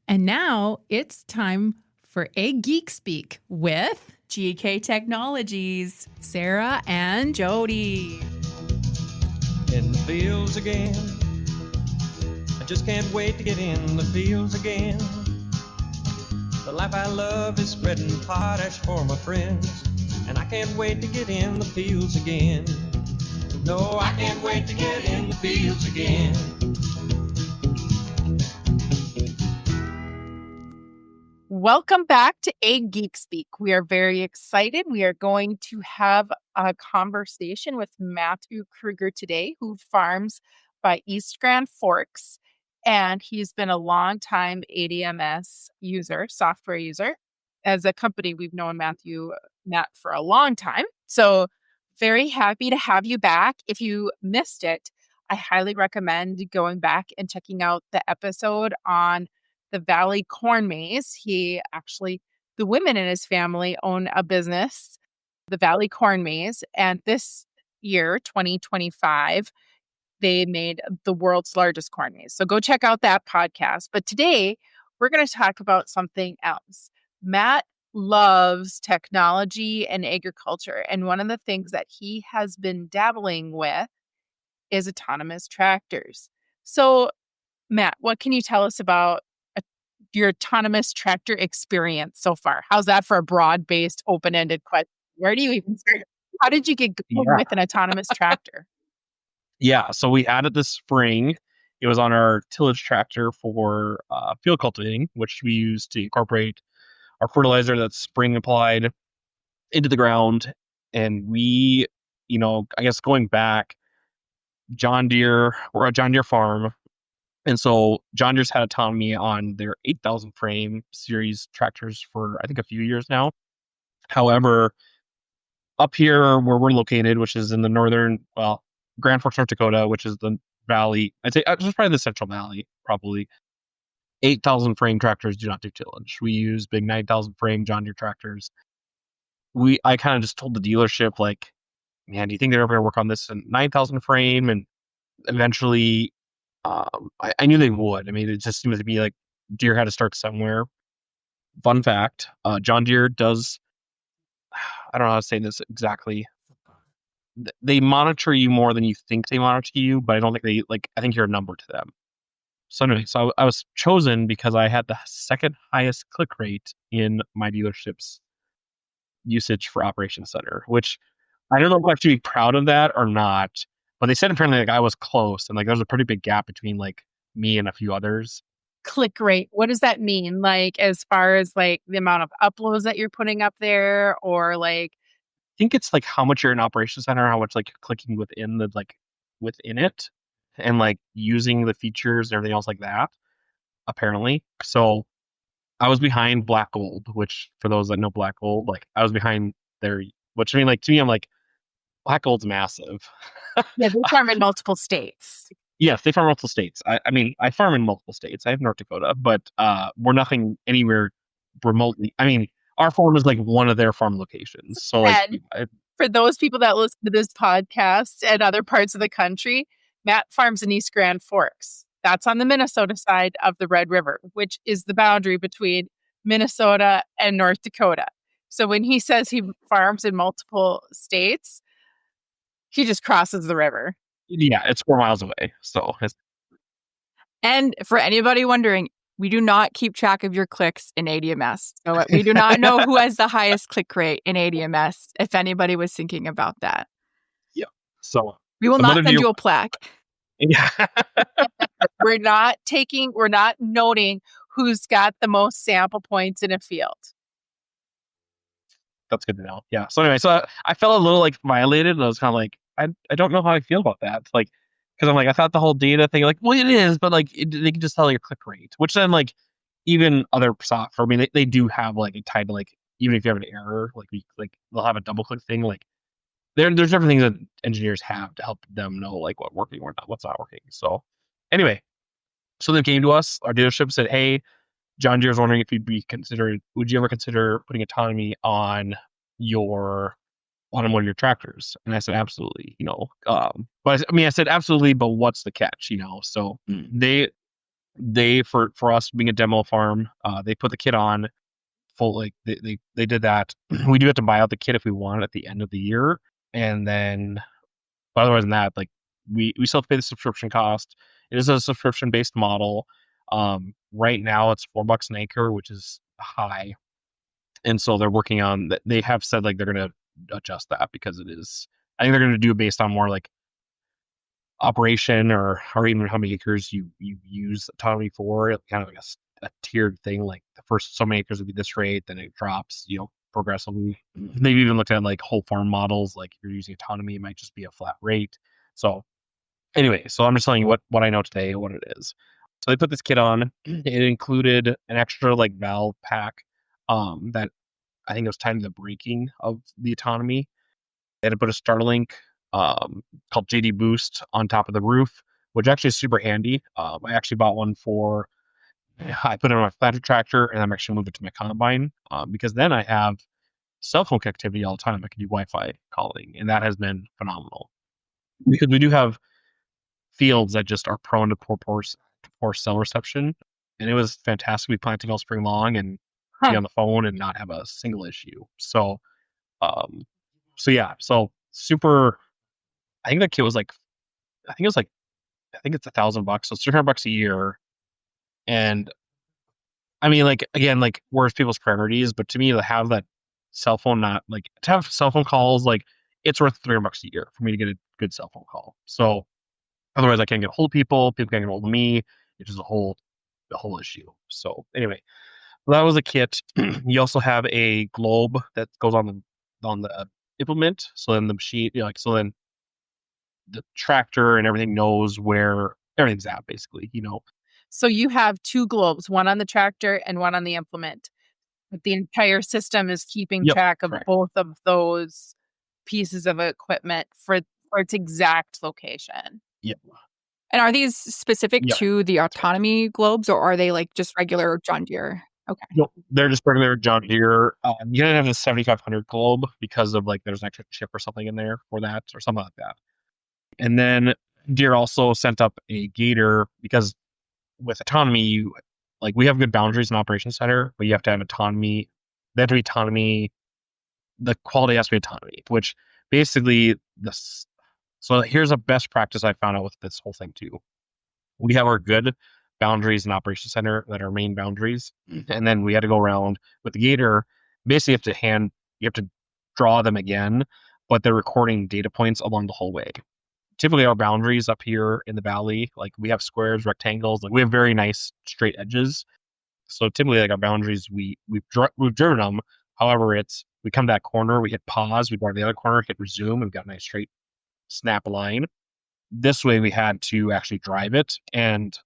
And now it's time for Ag Geek Speak with GK Technologies, Sarah and Jody. In the fields again. I just can't wait to get in the fields again. The life I love is spreading potash for my friends, and I can't wait to get in the fields again. No, I can't wait to get in the fields again. Welcome back to Ag Geek Speak. We are very excited. We are going to have a conversation with Matt Krueger today, who farms by East Grand Forks. And he's been a long-time ADMS user, software user. As a company, we've known Matt for a long time. So very happy to have you back. If you missed it, I highly recommend going back and checking out the episode on the Valley Corn Maze. The women in his family own a business, the Valley Corn Maze. And this year, 2025, they made the world's largest corn maze. So go check out that podcast. But today, we're going to talk about something else. Matt loves technology and agriculture. And one of the things that he has been dabbling with is autonomous tractors. So, Matt, what can you tell us about your autonomous tractor experience so far? How's that for a broad-based, open-ended question? Where do you even start? How did you get going with an autonomous tractor? Yeah, so we added this spring. It was on our tillage tractor for field cultivating, which we use to incorporate our fertilizer that's spring applied into the ground. And we, I guess going back, we're a John Deere farm. And so John Deere's had autonomy on their 8,000 frame series tractors for, I think, a few years now. However, up here where we're located, which is in the Grand Forks, North Dakota, which is the valley, I'd say just probably the Central Valley, probably 8,000 frame tractors do not do tillage. We use big 9,000 frame John Deere tractors. I kind of just told the dealership, like, man, do you think they're ever going to work on this in 9,000 frame? And eventually, I knew they would. I mean, it just seemed to be like Deere had to start somewhere. Fun fact, John Deere does, I don't know how to say this exactly. They monitor you more than you think they monitor you, but I don't think I think you're a number to them. So anyway, I was chosen because I had the second highest click rate in my dealership's usage for Operations Center, which I don't know if I should be proud of that or not. But they said apparently I was close, and there's a pretty big gap between me and a few others. Click rate, what does that mean? As far as the amount of uploads that you're putting up there, or I think it's how much you're in Operations Center, how much you're clicking within within it, and using the features and everything else like that. Apparently, so I was behind Black Gold, which for those that know Black Gold, I was behind their. Which I mean, to me, I'm like, Black Gold's massive. Yeah, they farm in multiple states. Yes, they farm in multiple states. I mean, I farm in multiple states. I have North Dakota, but we're nothing anywhere remotely. I mean, our farm is one of their farm locations. So, for those people that listen to this podcast and other parts of the country, Matt farms in East Grand Forks. That's on the Minnesota side of the Red River, which is the boundary between Minnesota and North Dakota. So when he says he farms in multiple states, he just crosses the river. Yeah, it's 4 miles away. And for anybody wondering, we do not keep track of your clicks in ADMS. So we do not know who has the highest click rate in ADMS, if anybody was thinking about that. Yeah. So we will not send you a plaque. Yeah. We're not noting who's got the most sample points in a field. That's good to know. Yeah. So anyway, I felt a little violated, and I was kind of I don't know how I feel about that. Because I'm I thought the whole data thing, well, it is, but they can just tell your click rate, which then even other software, I mean, they do have a tied to even if you have an error, they'll have a double click thing. There's different things that engineers have to help them know what's working or not, what's not working. So anyway, so they came to us, our dealership said, hey, John Deere's wondering if would you ever consider putting autonomy on one of your tractors? And I said, absolutely, but I said, absolutely, but what's the catch, So they they for us being a demo farm, they put the kit on full, like they did that. We do have to buy out the kit if we want it at the end of the year, and then but otherwise than that, like we still have to pay the subscription cost. It is a subscription based model. Right now it's $4 an acre, which is high, and so they're working on that. They have said like they're going to adjust that because it is. I think they're going to do it based on more like operation or even how many acres you use autonomy for, kind of like a tiered thing. Like the first so many acres would be this rate, then it drops, progressively. They've even looked at like whole farm models. Like if you're using autonomy, it might just be a flat rate. So anyway, so I'm just telling you what I know today, what it is. So they put this kit on. It included an extra like valve pack that I think it was timed to the braking of the autonomy. They had to put a Starlink called JDLink Boost on top of the roof, which actually is super handy. I actually bought one I put it on my flatter tractor, and I'm actually moving it to my combine because then I have cell phone connectivity all the time. I can do Wi-Fi calling, and that has been phenomenal because we do have fields that just are prone to poor cell reception, and it was fantastic. We planting all spring long and be on the phone and not have a single issue. So, so super. I think that kit was like, I think it's $1,000, so it's $300 a year. And I mean, like again, like where's people's priorities? But to me, to have that cell phone, not like to have cell phone calls, like it's worth $300 a year for me to get a good cell phone call. So otherwise, I can't get a hold of people. People can't get a hold of me. It's just the whole issue. So anyway, that was a kit. You also have a globe that goes on the implement. So then the machine, so then the tractor and everything knows where everything's at, basically. So you have two globes, one on the tractor and one on the implement. But the entire system is keeping track of correct. both of those pieces of equipment for its exact location. Yep. And are these specific to the autonomy globes, or are they like just regular John Deere? Okay. Nope, they're just regular John Deere. You gotta have the 7500 globe because of like there's an extra chip or something in there for that or something like that. And then Deere also sent up a gator because with autonomy, we have good boundaries in Operations Center, but you have to have autonomy. They have to be autonomy. The quality has to be autonomy, which basically this. So here's a best practice I found out with this whole thing too. We have our good boundaries in Operations Center that are main boundaries, and then we had to go around with the gator. Basically, you have to draw them again, but they're recording data points along the whole way. Typically our boundaries up here in the valley, like we have squares, rectangles, like we have very nice straight edges. So typically like our boundaries, we've driven them. However, we come to that corner, we hit pause, we go to the other corner, hit resume, and we've got a nice straight snap line. This way we had to actually drive it, and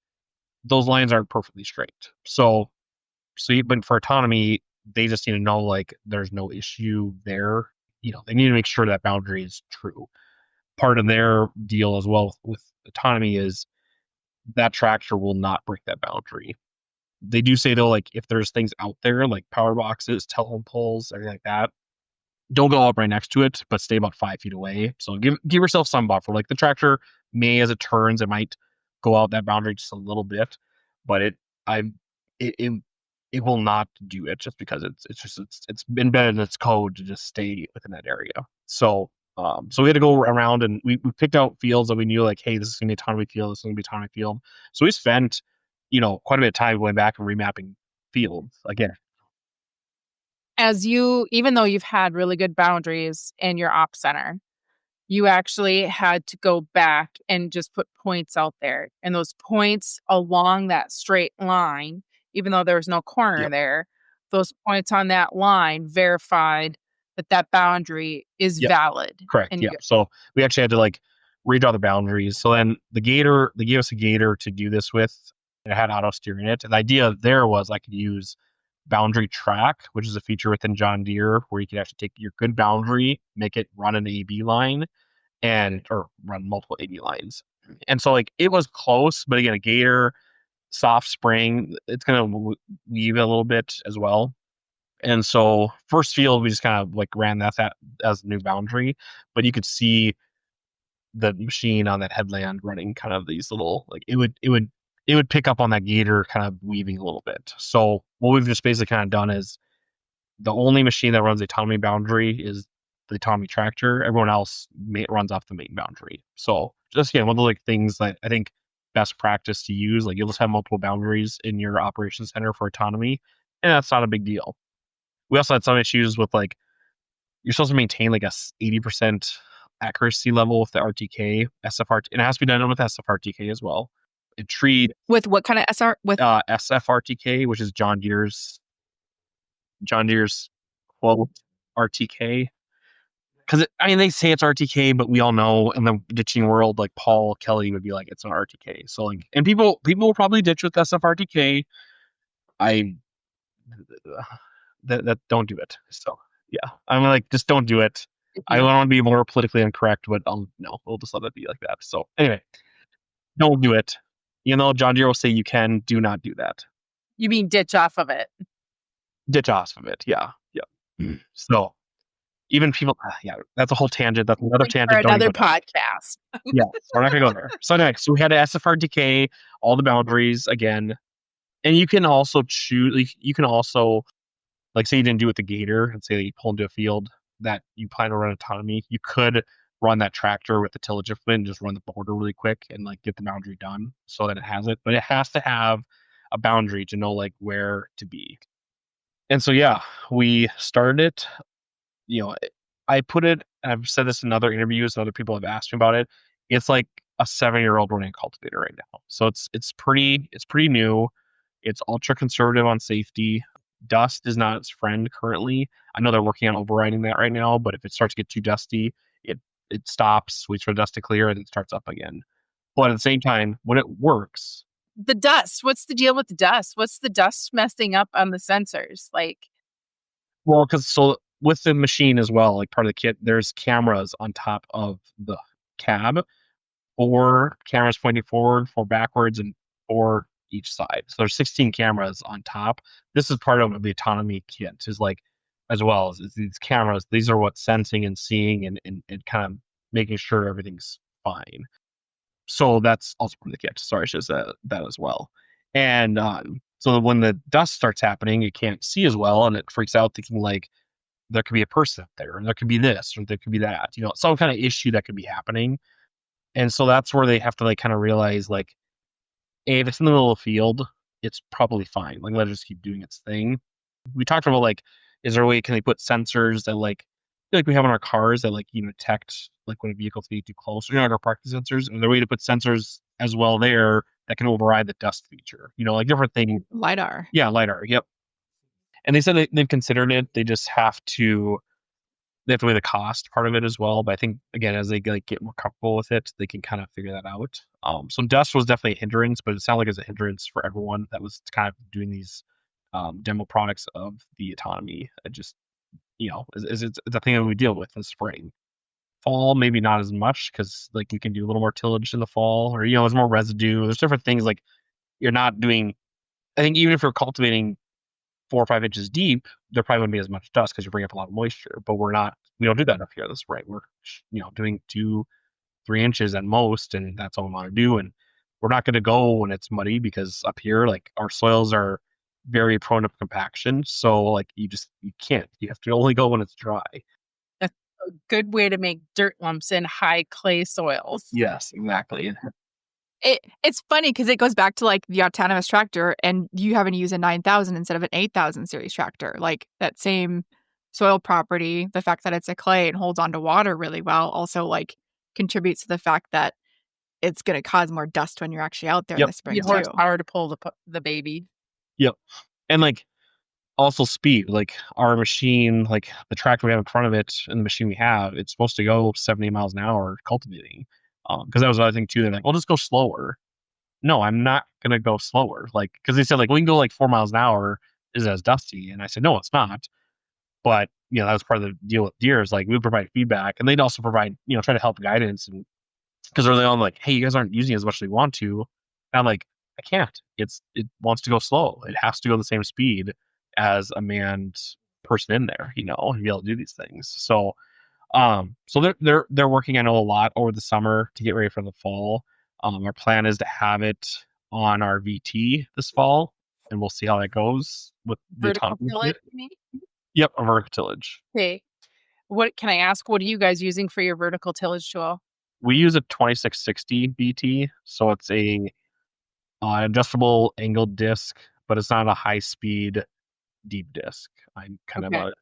those lines aren't perfectly straight. But for autonomy, they just need to know like there's no issue there. They need to make sure that boundary is true. Part of their deal as well with autonomy is that tractor will not break that boundary. They do say though, like if there's things out there like power boxes, telephone poles, everything like that, don't go up right next to it, but stay about 5 feet away. So give yourself some buffer. Like the tractor may, as it turns, it might go out that boundary just a little bit, but it will not do it just because it's embedded in its code to just stay within that area. So we had to go around and we picked out fields that we knew like, hey, this is gonna be autonomy field, this is gonna be autonomy field. So we spent, quite a bit of time going back and remapping fields again. Even though you've had really good boundaries in your op center, you actually had to go back and just put points out there. And those points along that straight line, even though there was no corner there, those points on that line verified that boundary is valid. Correct. So we actually had to like redraw the boundaries. So then they gave us a gator to do this with, and it had auto steer in it. And the idea there was I could use boundary track, which is a feature within John Deere where you can actually take your good boundary, make it run an AB line or run multiple AB lines. And so like it was close, but again, a gator, soft spring, it's going to weave a little bit as well. And so first field, we just kind of like ran that as a new boundary, but you could see the machine on that headland running kind of these little, like it would it would pick up on that gator kind of weaving a little bit. So what we've just basically kind of done is the only machine that runs the autonomy boundary is the autonomy tractor. Everyone else runs off the main boundary. So just again, one of the like things that I think best practice to use, like you'll just have multiple boundaries in your operations center for autonomy, and that's not a big deal. We also had some issues with like you're supposed to maintain like a 80% accuracy level with the RTK, SFRT, and it has to be done with SFRTK as well. It treat With what kind of SR? With SFRTK, which is John Deere's quote RTK. Because they say it's RTK, but we all know in the ditching world, like Paul Kelly would be like, it's an RTK. So like, and people will probably ditch with SFRTK. That don't do it. So yeah, I'm like, just don't do it. I don't want to be more politically incorrect, but no, we'll just let it be like that. So anyway, don't do it. John Deere will say you can. Do not do that. You mean ditch off of it? Ditch off of it. Yeah. So even people, that's a whole tangent. That's another tangent. For another podcast. Yeah, we're not gonna go there. So anyway, so we had a SFRTK, all the boundaries again, and you can also choose. Like, you can also, like, say you didn't do it with the gator, and say that you pull into a field that you plan to run autonomy. You could run that tractor with the tillage implement and just run the border really quick and like get the boundary done so that it has it. But it has to have a boundary to know like where to be. And so yeah, we started it. I put it, and I've said this in other interviews, and other people have asked me about it. It's like a 7-year-old running a cultivator right now. So it's pretty new. It's ultra conservative on safety. Dust is not its friend currently. I know they're working on overriding that right now, but if it starts to get too dusty, it stops, waits for dust to clear, and it starts up again. But at the same time, when it works, the dust. What's the deal with the dust? What's the dust messing up on the sensors? Well, because with the machine as well, like part of the kit, there's cameras on top of the cab, 4 cameras pointing forward, 4 backwards, and 4 each side. So there's 16 cameras on top. This is part of the autonomy kit, is like, as well as these cameras. These are what's sensing and seeing and kind of making sure everything's fine. So that's also part of the kit. Sorry, I should have said that as well. And so when the dust starts happening, it can't see as well, and it freaks out, thinking like there could be a person up there, and there could be this, or there could be that. Some kind of issue that could be happening. And so that's where they have to like kind of realize like, if it's in the middle of the field, it's probably fine. Like, let it just keep doing its thing. We talked about like, is there a way can they put sensors that like we have in our cars that like detect like when a vehicle's getting too close, like our parking sensors? Is there a way to put sensors as well there that can override the dust feature? Like different things. LiDAR. Yeah, LiDAR. Yep. And they said they've considered it. They just have to weigh the cost part of it as well. But I think, again, as they like get more comfortable with it, they can kind of figure that out. So dust was definitely a hindrance, but it sounded like it was a hindrance for everyone that was kind of doing these demo products of the autonomy. It just, it's a thing that we deal with in spring. Fall, maybe not as much, because like we can do a little more tillage in the fall, or there's more residue. There's different things like you're not doing. I think even if you're cultivating 4 or 5 inches deep, there probably wouldn't be as much dust because you bring up a lot of moisture. But we don't do that up here this spring. We're doing 2-3 inches at most, and that's all we want to do. And we're not going to go when it's muddy, because up here, like, our soils are very prone to compaction. So like you can't. You have to only go when it's dry. That's a good way to make dirt lumps in high clay soils. Yes, exactly. It's funny because it goes back to like the autonomous tractor, and you having to use a 9,000 instead of an 8,000 series tractor. Like that same soil property, the fact that it's a clay and holds onto water really well, also like contributes to the fact that it's going to cause more dust when you're actually out there in the spring. You horsepower to pull the baby. Yep. And like also speed, like our machine, like the tractor we have in front of it and the machine we have, it's supposed to go 70 miles an hour cultivating. Because that was another thing too. They're like, well, just go slower. No, I'm not going to go slower. Like, because they said like, we can go like 4 miles an hour. Is as dusty? And I said, no, it's not. But, that was part of the deal with Deere, is like, we provide feedback, and they'd also provide, try to help guidance. And because early on, like, hey, you guys aren't using it as much as we want to. And I'm like, I can't. It wants to go slow. It has to go the same speed as a manned person in there, and be able to do these things. So they're working, I know, a lot over the summer to get ready for the fall. Our plan is to have it on our VT this fall, and we'll see how that goes with the Vertical autonomy. tillage, you mean? Yep, a vertical tillage. Okay. What can I ask? What are you guys using for your vertical tillage tool? We use a 2660 BT, so it's a adjustable angled disc, but it's not a high speed deep disc. I'm kind of Okay.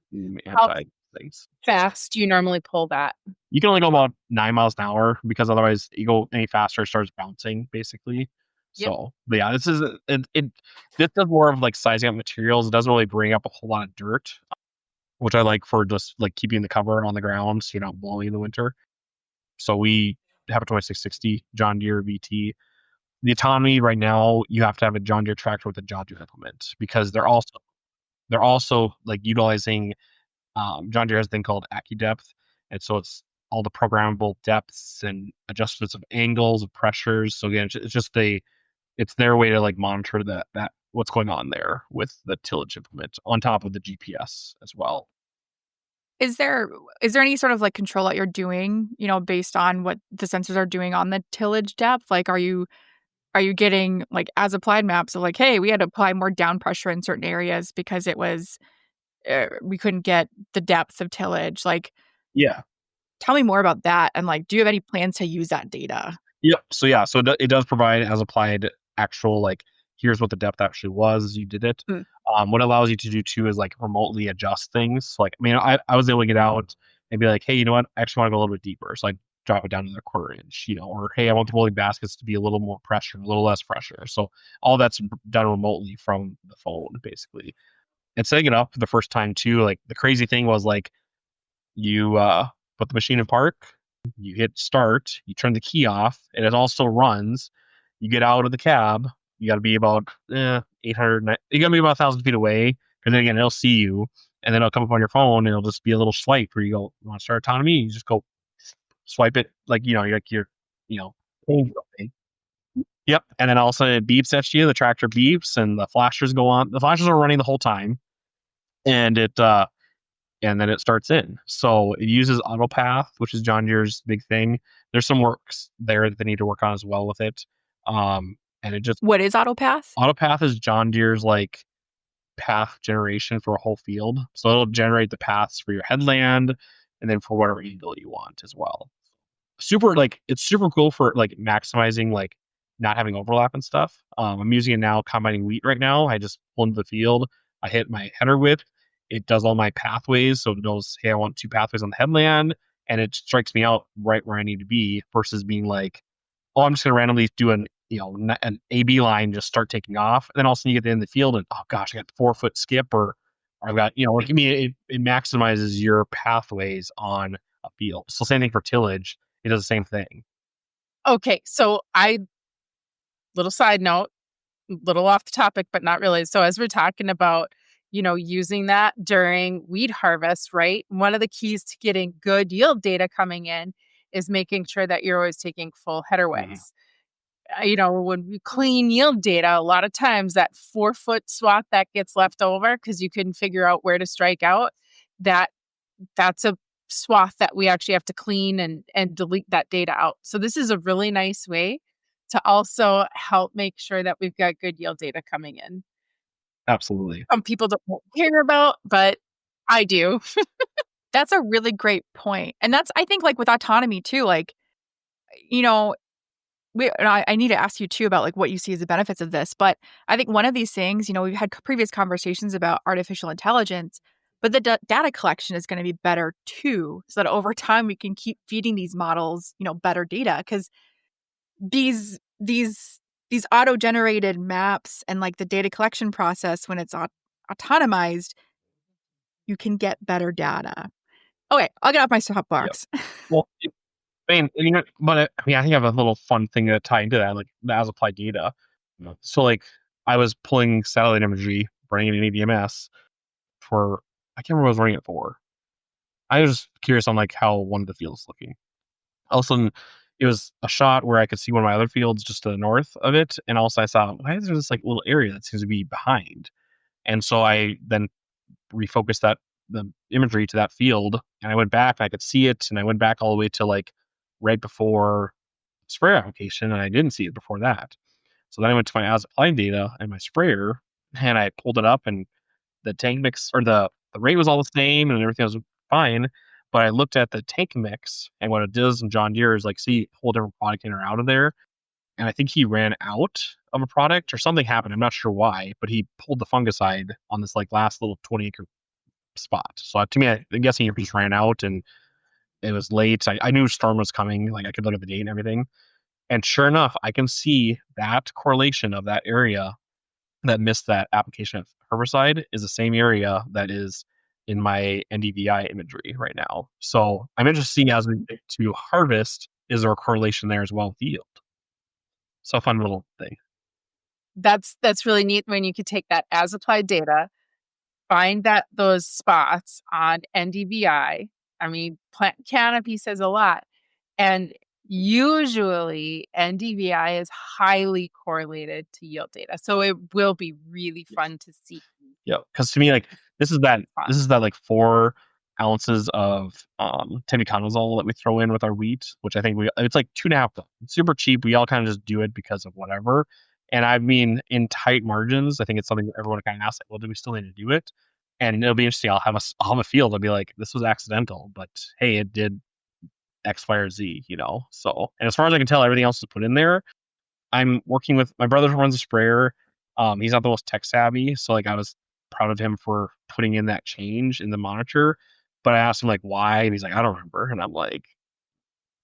How anti things. fast do you normally pull that? You can only go about 9 miles an hour because otherwise you go any faster, it starts bouncing basically. Yep. So, but yeah, this does more of like sizing up materials. It doesn't really bring up a whole lot of dirt, which I like for just like keeping the cover on the ground so you're not blowing in the winter. So we have a 2660 John Deere VT. The autonomy right now, you have to have a John Deere tractor with a John Deere implement because they're also like utilizing John Deere has a thing called AccuDepth, and so it's all the programmable depths and adjustments of angles of pressures. So again, it's their way to like monitor that what's going on there with the tillage implement on top of the GPS as well. Is there any sort of like control that you're doing, based on what the sensors are doing on the tillage depth? Like, are you getting like as applied maps of like, hey, we had to apply more down pressure in certain areas because it was we couldn't get the depth of tillage? Like, Yeah. tell me more about that. And like, do you have any plans to use that data? Yep. So yeah, so it does provide as applied actual like here's what the depth actually was as you did it. What it allows you to do too is like remotely adjust things. Like I mean, I was able to get out and be like, hey, you know what? I actually want to go a little bit deeper, so I drop it down to a quarter inch, or hey, I want the rolling baskets to be a little more pressure, a little less pressure. So all that's done remotely from the phone, basically. And setting it up the first time too, like the crazy thing was like you put the machine in park, you hit start, you turn the key off, and it also runs. You get out of the cab, you got to be about 800, you got to be about 1,000 feet away, because then again, it'll see you, and then it'll come up on your phone, and it'll just be a little swipe where you go, you want to start autonomy? You just go swipe it, like, paying something. Yep, and then all of a sudden it beeps at you, the tractor beeps, and the flashers go on. The flashers are running the whole time, and and then it starts in. So it uses AutoPath, which is John Deere's big thing. There's some works there that they need to work on as well with it. And it just What is AutoPath? AutoPath is John Deere's like path generation for a whole field. So it'll generate the paths for your headland and then for whatever angle you want as well. It's super cool for like maximizing like not having overlap and stuff. I'm using it now combining wheat right now. I just pull into the field, I hit my header width, it does all my pathways, so it knows, hey, I want 2 pathways on the headland, and it strikes me out right where I need to be versus being like, oh, I'm just gonna randomly do an AB line, just start taking off, and then all of a sudden you get to the end of the field and oh gosh, I got 4-foot skip, or I've got like, I mean, it maximizes your pathways on a field. So same thing for tillage, it does the same thing. Okay, so little side note, little off the topic, but not really. So as we're talking about, using that during weed harvest, right? One of the keys to getting good yield data coming in is making sure that you're always taking full header widths. When we clean yield data, a lot of times that 4-foot swath that gets left over because you couldn't figure out where to strike out, that's a swath that we actually have to clean and delete that data out. So this is a really nice way to also help make sure that we've got good yield data coming in. Absolutely. Some people don't care about, but I do. That's a really great point. And that's, I think, like with autonomy too, like, I need to ask you too about like what you see as the benefits of this. But I think one of these things, we've had previous conversations about artificial intelligence, but the data collection is going to be better too, so that over time we can keep feeding these models, better data, because these auto-generated maps and like the data collection process, when it's autonomized, you can get better data. Okay, I'll get off my soapbox. Yep. Well, I mean, but I think I have a little fun thing to tie into that, like the as applied data. So like I was pulling satellite imagery, running it in ADMS for, I can't remember what I was running it for. I was curious on like how one of the fields looking. All of a sudden, it was a shot where I could see one of my other fields just to the north of it, and also I saw, why is there this like little area that seems to be behind? And so I then refocused the imagery to that field, and I went back and I could see it, and I went back all the way to like right before spray application, and I didn't see it before that. So then I went to my as applied data and my sprayer, and I pulled it up, and the tank mix or the rate was all the same and everything was fine. But I looked at the tank mix, and what it does in John Deere is like see a whole different product in or out of there. And I think he ran out of a product or something happened. I'm not sure why, but he pulled the fungicide on this like last little 20-acre spot. So to me, I'm guessing he just ran out and it was late. I knew storm was coming. Like I could look at the date and everything. And sure enough, I can see that correlation of that area that missed that application of herbicide is the same area that is in my NDVI imagery right now. So I'm interested to see as we get to harvest, is there a correlation there as well with yield? So a fun little thing. That's really neat when you could take that as applied data, find those spots on NDVI. I mean, plant canopy says a lot. And usually NDVI is highly correlated to yield data. So it will be really fun to see. Yeah, because to me, like this is that like 4 ounces of tiviconazole that we throw in with our wheat, which I think it's like 2.5. It's super cheap. We all kind of just do it because of whatever. And I mean, in tight margins, I think it's something that everyone kind of asks, like, well, do we still need to do it? And it'll be interesting. I'll have a field. I'll be like, this was accidental, but hey, it did X, Y, or Z, you know? So, and as far as I can tell, everything else is put in there. I'm working with my brother who runs a sprayer. He's not the most tech savvy. So like I was proud of him for putting in that change in the monitor, but I asked him like why, and he's like, I don't remember. And I'm like,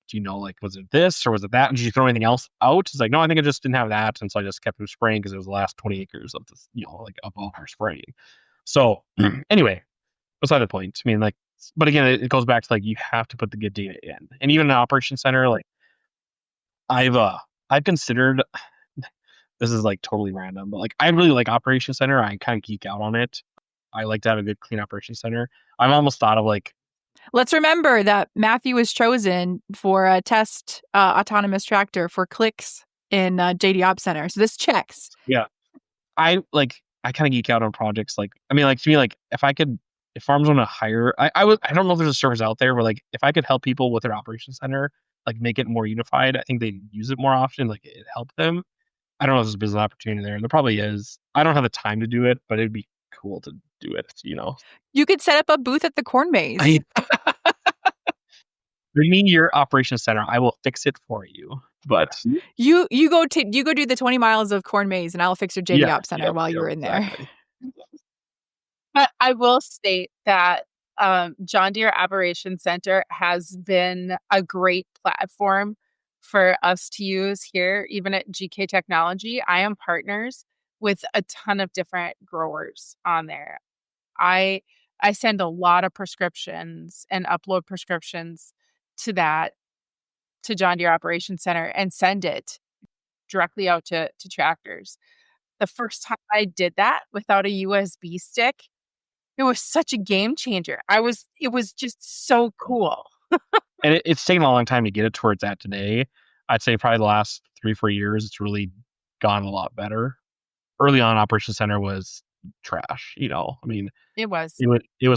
do you know, like, was it this or was it that? And did you throw anything else out? He's like, no, I think I just didn't have that. And so I just kept him spraying because it was the last 20 acres of this, you know, like of all our spraying. So anyway, beside the point. I mean, like, but again, it goes back to like you have to put the good data in. And even an operation center, like I've considered, this is like totally random, but like I really like operation center. I kind of geek out on it. I like to have a good clean operation center. I've almost thought of like, let's remember that Matthew was chosen for a test autonomous tractor for clicks in JD Op Center. So this checks. Yeah. I kind of geek out on projects. Like, I mean, like to me, like if farms want to hire, I don't know if there's a service out there where like, if I could help people with their operation center, like make it more unified, I think they'd use it more often. Like it helped them. I don't know if there's a business opportunity there. There probably is. I don't have the time to do it, but it'd be cool to do it, you know. You could set up a booth at the corn maze. Bring me your operation center. I will fix it for you. But you go do the 20 miles of corn maze, and I'll fix your JD Op Center while you're in exactly. there. But I will state that John Deere Operation Center has been a great platform for us to use here, even at GK Technology. I am partners with a ton of different growers on there. I send a lot of prescriptions and upload prescriptions to John Deere Operation Center and send it directly out to tractors. The first time I did that without a USB stick, it was such a game changer. It was just so cool. And it's taken a long time to get it to where it's at today. I'd say probably the last 3-4 years, it's really gone a lot better. Early on, Operation Center was trash. You know, I mean, it was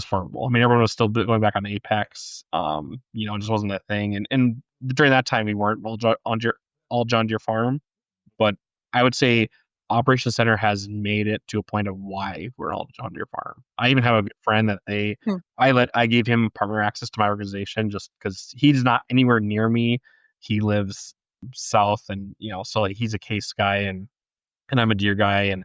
horrible. I mean, everyone was still going back on Apex. You know, it just wasn't that thing. And during that time, we weren't all John Deere farm. But I would say Operation Center has made it to a point of why we're all John Deere farm. I even have a friend that I gave him partner access to my organization just because he's not anywhere near me. He lives south, and you know, so like he's a Case guy, and I'm a Deere guy, and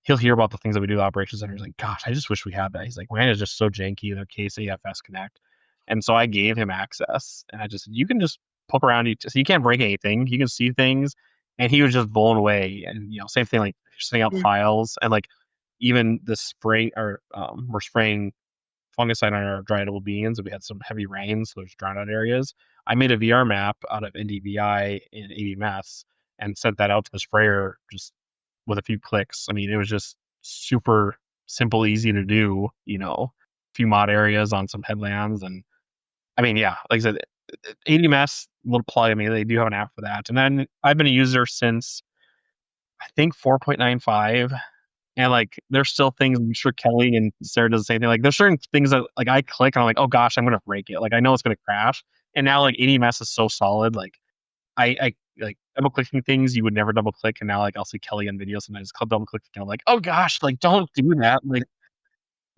he'll hear about the things that we do at Operation Center. He's like, gosh, I just wish we had that. He's like, man, it's just so janky, the Case AFS Connect. And so I gave him access, and I just said, you can just poke around. So you can't break anything. You can see things. And he was just blown away. And, you know, same thing, like sending out files, and like even the spray, or we're spraying fungicide on our dry edible beans, and we had some heavy rain, so there's drowned out areas. I made a VR map out of NDVI in ADMS and sent that out to the sprayer just with a few clicks. I mean, it was just super simple, easy to do, you know, a few mod areas on some headlands. And I mean, yeah, like I said, ADMS, little plug, I mean, they do have an app for that. And then I've been a user since, I think, 4.95. And like, there's still things, I'm sure Kelly and Sarah does the same thing. Like, there's certain things that like I click and I'm like, oh gosh, I'm going to break it. Like, I know it's going to crash. And now like ADMS is so solid. Like, I like double clicking things you would never double click, and now like I'll see Kelly on videos and I just double click and I'm like, oh gosh, like don't do that. Like,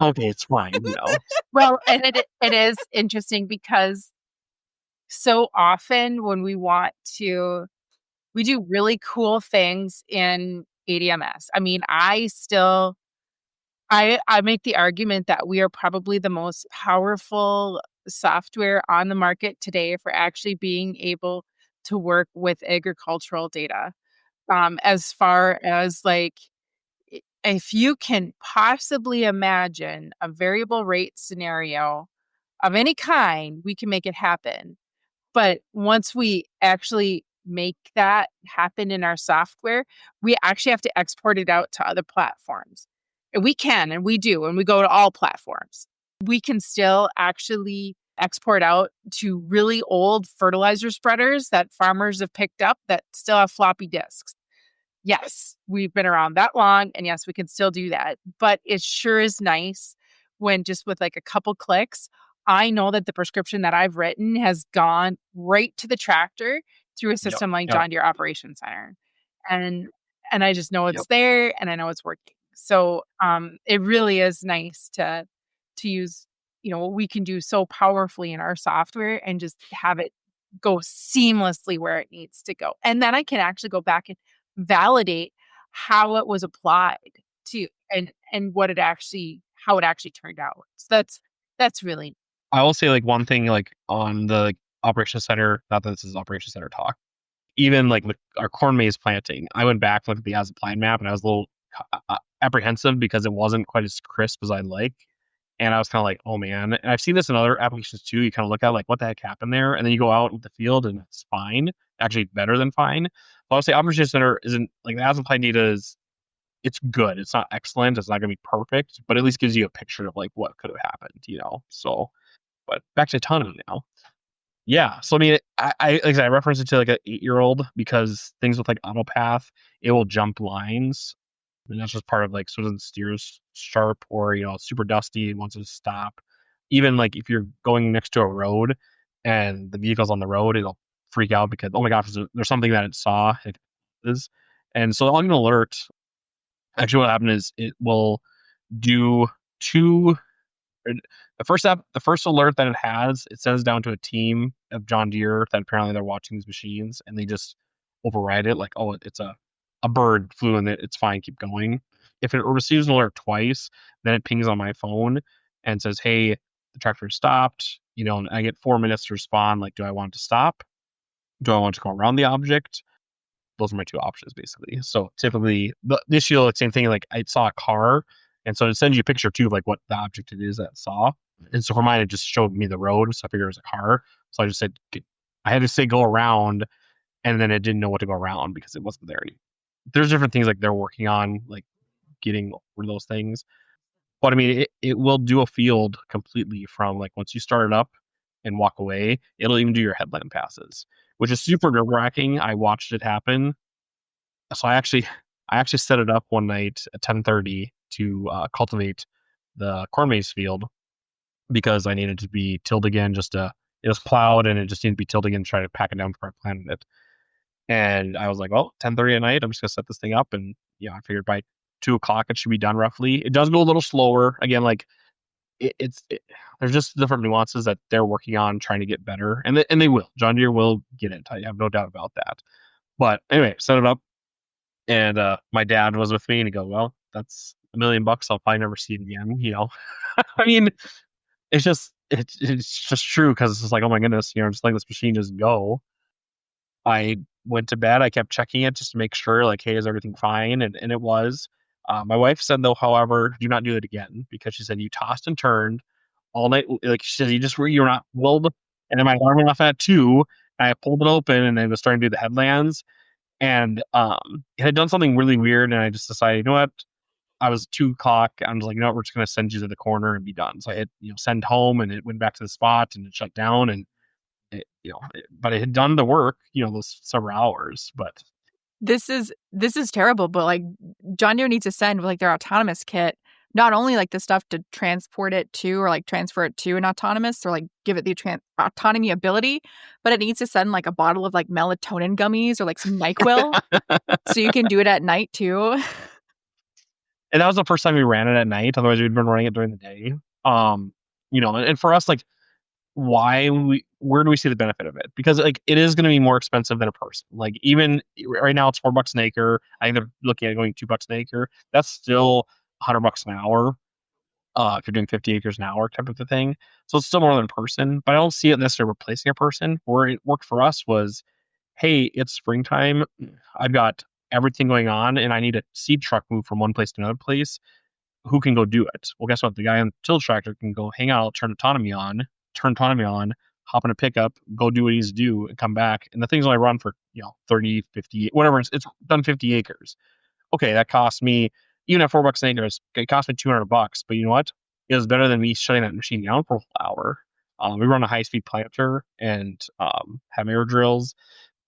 okay, it's fine, Well, and it is interesting because so often when we do really cool things in ADMS. I mean, I make the argument that we are probably the most powerful software on the market today for actually being able to work with agricultural data. As far as like, if you can possibly imagine a variable rate scenario of any kind, we can make it happen. But once we actually make that happen in our software, we actually have to export it out to other platforms. And we can, and we do, and we go to all platforms. We can still actually export out to really old fertilizer spreaders that farmers have picked up that still have floppy disks. Yes, we've been around that long, and yes, we can still do that. But it sure is nice when just with like a couple clicks, I know that the prescription that I've written has gone right to the tractor through a system like John Deere Operations Center. And I just know it's there and I know it's working. So it really is nice to use, what we can do so powerfully in our software and just have it go seamlessly where it needs to go. And then I can actually go back and validate how it was applied to and how it actually turned out. So that's really. I will say like one thing like on the Operations Center, not that this is Operations Center talk, even like with our corn maze planting, I went back, looked at the as applied map, and I was a little apprehensive because it wasn't quite as crisp as I'd like. And I was kind of like, oh man. And I've seen this in other applications too. You kind of look at like what the heck happened there, and then you go out into the field and it's fine, actually better than fine. But I would say Operations Center isn't like the as applied data it's good. It's not excellent. It's not going to be perfect, but at least gives you a picture of like what could have happened, So, but back to autonomy now. Yeah. So I mean, I like I said, I reference it to like an 8-year-old because things with like AutoPath, it will jump lines. And that's just part of like so it doesn't steer sharp or it's super dusty and wants to stop. Even like if you're going next to a road and the vehicle's on the road, it'll freak out because oh my gosh, there's something that it saw. It is. And so on an alert, actually what happened is it will do the first alert that it sends down to a team of John Deere that apparently they're watching these machines and they just override it like, oh, it's a bird flew in it, it's fine, keep going. If it receives an alert twice, then it pings on my phone and says, hey, the tractor stopped, and I get 4 minutes to respond, like, do I want it to stop? Do I want to go around the object? Those are my two options, basically. So typically, the issue, same thing, like I saw a car, and so it sends you a picture too of like what the object it is that it saw. And so for mine, it just showed me the road, so I figured it was a car. So I just said, I had to say go around, and then it didn't know what to go around because it wasn't there anymore. There's different things like they're working on, like getting over those things. But I mean, it will do a field completely from like once you start it up and walk away, it'll even do your headland passes, which is super nerve wracking. I watched it happen. So I actually set it up one night at 10:30 to cultivate the corn maze field because I needed to be tilled again. It was plowed and it just needed to be tilled again to try to pack it down before I planted it. And I was like, well, 10:30 at night, I'm just gonna set this thing up, and I figured by 2:00 it should be done roughly. It does go a little slower. Again, like there's just different nuances that they're working on trying to get better, and they will. John Deere will get it. I have no doubt about that. But anyway, set it up, and my dad was with me, and he goes, well, that's $1 million. I'll probably never see it again. I mean, it's just true because it's just like, oh my goodness, just letting this machine just go. I went to bed. I kept checking it just to make sure, like, hey, is everything fine? And it was. My wife said, though, however, do not do it again because she said you tossed and turned all night. Like she said, you're not willed. And then my alarm went off at 2. And I pulled it open and I was starting to do the headlands. And it had done something really weird. And I just decided, you know what? I was 2:00. I'm just like, you know what? We're just going to send you to the corner and be done. So I hit, send home, and it went back to the spot and it shut down. And but it had done the work, those several hours. But this is terrible. But like John Deere needs to send like their autonomous kit not only like the stuff to transport it to or like transfer it to an autonomous or like give it the autonomy ability, but it needs to send like a bottle of like melatonin gummies or like some NyQuil so you can do it at night too. And that was the first time we ran it at night. Otherwise, we'd been running it during the day. And for us, like, where do we see the benefit of it? Because like it is going to be more expensive than a person. Like even right now, it's $4 an acre. I think they're looking at going $2 an acre. That's still $100 an hour. If you're doing 50 acres an hour type of a thing. So it's still more than a person, but I don't see it necessarily replacing a person. Where it worked for us was, hey, it's springtime. I've got everything going on and I need a seed truck move from one place to another place. Who can go do it? Well, guess what? The guy on the tillage tractor can go hang out, turn autonomy on, hop in a pickup, go do what he's do and come back. And the thing's only run for, 30, 50, whatever. It's done 50 acres. Okay, that cost me, even at $4 an acre, it cost me $200. But you know what? It was better than me shutting that machine down for a whole hour. We run a high-speed planter and have air drills.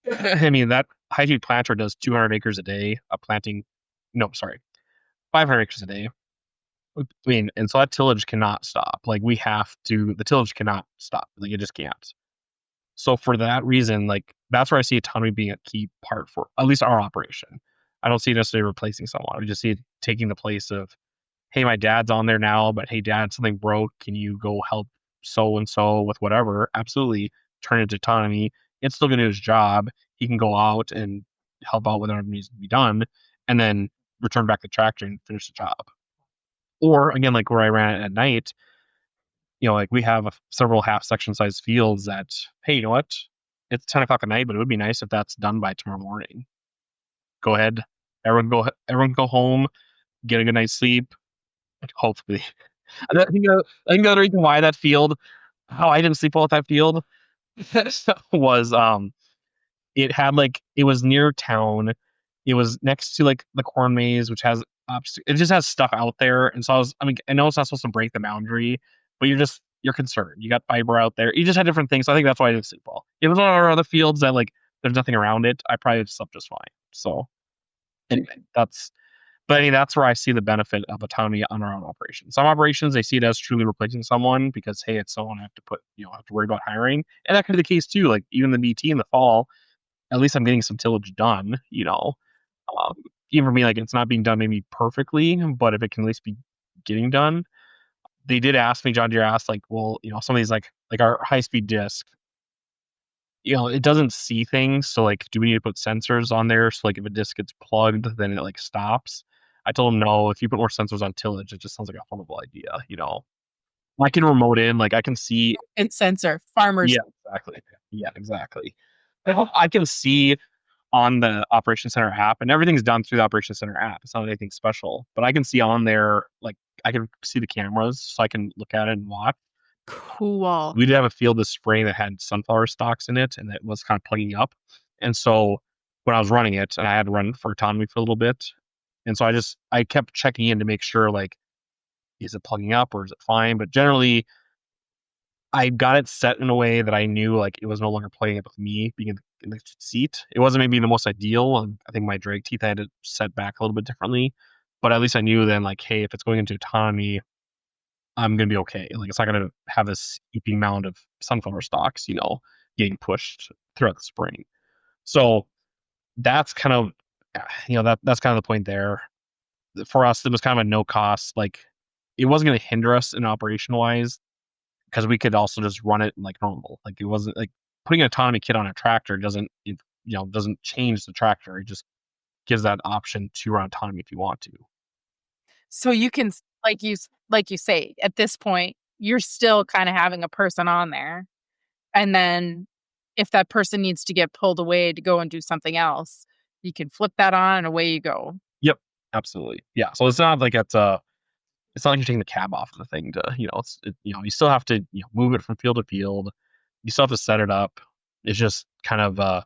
I mean, that high-speed planter does 200 acres a day of planting. No, sorry, 500 acres a day. I mean, and so that tillage cannot stop. Like the tillage cannot stop. Like it just can't. So for that reason, like that's where I see autonomy being a key part for at least our operation. I don't see it necessarily replacing someone. I just see it taking the place of, hey, my dad's on there now, but hey, dad, something broke. Can you go help so and so with whatever? Absolutely. Turn it to autonomy. It's still going to do his job. He can go out and help out with whatever needs to be done, and then return back the tractor and finish the job. Or again, like where I ran it at night, like we have several half section size fields that, hey, you know what? It's 10 o'clock at night, but it would be nice if that's done by tomorrow morning. Go ahead. Everyone go home, get a good night's sleep. Hopefully. I think the other reason why that field, how I didn't sleep well at that field was it was near town. It was next to like the corn maze, which has it just has stuff out there. And so I know it's not supposed to break the boundary, but you're concerned. You got fiber out there. You just had different things. So I think that's why I didn't sleep well. It was one of our other fields that like there's nothing around it. I probably slept just fine. So anyway, that's where I see the benefit of autonomy on our own operation. Some operations, they see it as truly replacing someone because, hey, it's someone I have to worry about hiring. And that could be the case too. Like even the BT in the fall, at least I'm getting some tillage done, even for me, like it's not being done maybe perfectly, but if it can at least be getting done. They did ask me, John Deere asked, like, well, some of these like our high-speed disc, it doesn't see things. So like, do we need to put sensors on there? So like if a disc gets plugged, then it like stops. I told him, no, if you put more sensors on tillage, it just sounds like a horrible idea. I can remote in, like I can see. And sensor farmers. Yeah, exactly. Yeah, exactly. I can see on the Operation Center app, and everything's done through the Operation Center app. It's not anything special, but I can see on there, like I can see the cameras, so I can look at it and watch. Cool. We did have a field this spring that had sunflower stalks in it, and it was kind of plugging up. And so when I was running it, and I had to run for autonomy for a little bit, and so I kept checking in to make sure, like, is it plugging up or is it fine? But generally, I got it set in a way that I knew like it was no longer playing up with me being in the seat. It wasn't maybe the most ideal. I think my drag teeth I had to set back a little bit differently, but at least I knew then like, hey, if it's going into autonomy, I'm gonna be okay. Like it's not gonna have this heaping mound of sunflower stalks, getting pushed throughout the spring. So that's kind of, that's kind of the point there. For us, it was kind of a no cost. Like it wasn't gonna hinder us in operation wise, because we could also just run it like normal. Like it wasn't like putting an autonomy kit on a tractor doesn't change the tractor. It just gives that option to run autonomy if you want to. So you can, like you say, at this point, you're still kind of having a person on there. And then if that person needs to get pulled away to go and do something else, you can flip that on and away you go. Yep, absolutely. Yeah. So it's not like it's not like you're taking the cab off of the thing to, you still have to move it from field to field. You still have to set it up. It's just kind of,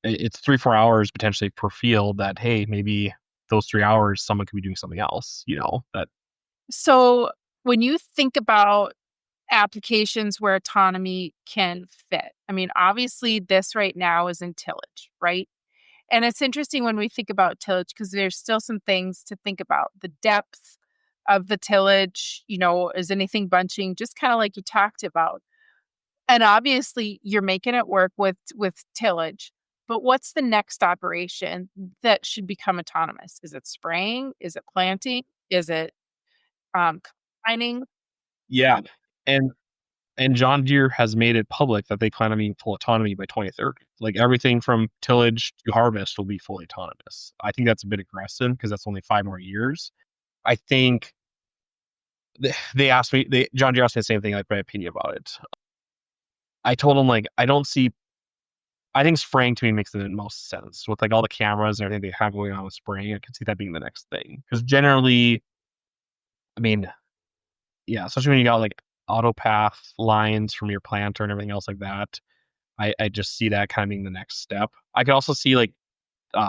it's 3-4 hours potentially per field that, hey, maybe those 3 hours, someone could be doing something else, that. So when you think about applications where autonomy can fit, I mean, obviously this right now is in tillage, right? And it's interesting when we think about tillage because there's still some things to think about. The depth, of the tillage? Is anything bunching? Just kind of like you talked about. And obviously you're making it work with tillage, but what's the next operation that should become autonomous? Is it spraying? Is it planting? Is it combining? Yeah. And John Deere has made it public that they plan on being full autonomy by 2030. Like everything from tillage to harvest will be fully autonomous. I think that's a bit aggressive because that's only 5 more years. I think they asked me, John Deere asked me the same thing, like my opinion about it. I told him I think spraying to me makes the most sense with like all the cameras and everything they have going on with spraying. I can see that being the next thing because generally, I mean, yeah, especially when you got like AutoPath lines from your planter and everything else like that. I just see that kind of being the next step. I could also see like